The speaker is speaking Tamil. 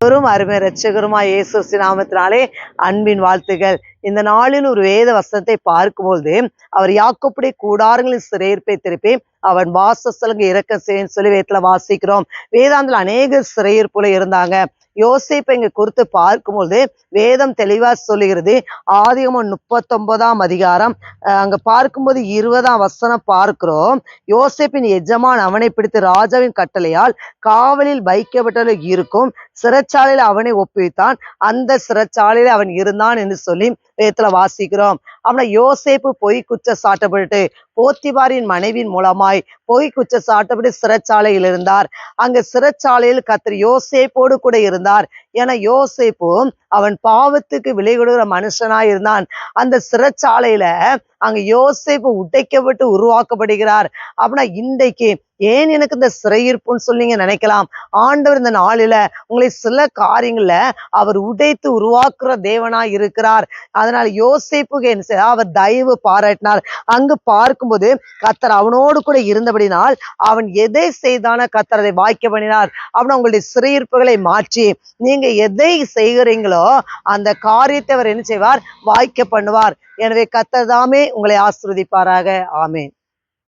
ஆண்டவரும் அருமை இரட்சகருமாய் இயேசு நாமத்தினாலே அன்பின் வாழ்த்துகள். இந்த நாளில் ஒரு வேத வசனத்தை பார்க்கும்போது, அவர் யாக்கோப்புடைய கூடாரங்களின் சிறையிருப்பை திருப்பி அவன் வாசஸ்தலங்க இறக்க செய்யன்னு சொல்லி வேதத்துல வாசிக்கிறோம். வேதாந்தில் அநேக சிறையிருப்புல இருந்தாங்க. யோசேப்பை இங்க குறித்து பார்க்கும்போது வேதம் தெளிவா சொல்லுகிறது. ஆதியாகமம் 39ஆம் அதிகாரம் அங்க பார்க்கும்போது 20ஆம் வசனம் பார்க்கிறோம். யோசேப்பின் எஜமான் அவனை பிடித்து ராஜாவின் கட்டளையால் காவலில் வைக்கப்பட்ட இருக்கும் சிறைச்சாலையில் அவனை ஒப்புவித்தான். அந்த சிறைச்சாலையில் அவன் இருந்தான் என்று சொல்லி வேதத்துல வாசிக்கிறோம். அவனை யோசேப்பு பொய் குற்றம் சாட்டப்பட்டு போத்திபாரின் மனைவியின் மூலமாய் பொய் குற்றம் சாட்டப்பட்டு சிறைச்சாலையில் இருந்தார். அங்க சிறைச்சாலையில் கர்த்தர் யோசேப்போடு கூட இருந்தார். ஏன்னா யோசேப்பு அவன் பாவத்துக்கு விலை கொடுக்கிற மனுஷனாய் இருந்தான். அந்த சிறைச்சாலையில அங்க யோசேப்பு உடைக்கப்பட்டு உருவாக்கப்படுகிறார். அப்படின்னா இன்றைக்கு ஏன் எனக்கு இந்த சிறையிருப்புன்னு சொல்லி நீங்க நினைக்கலாம். ஆண்டவர் இந்த நாளில உங்களை சில காரியங்கள்ல அவர் உடைத்து உருவாக்குற தேவனாய் இருக்கிறார். அதனால யோசேப்புக்கு என்ன செய்ய அவர் தயவு பாராட்டினார். அங்கு பார்க்கும்போது கர்த்தர் அவனோடு கூட இருந்தபடினால் அவன் எதை செய்தான கர்த்தர் அதை வாய்க்க பண்ணினார். அப்படின்னா உங்களுடைய சிறையிருப்புகளை மாற்றி நீங்க எதை செய்கிறீங்களோ அந்த காரியத்தை அவர் என்ன செய்வார், வாய்க்க பண்ணுவார். எனவே கர்த்தர் தாமே உங்களை ஆசீர்வதிப்பாராக. ஆமென்.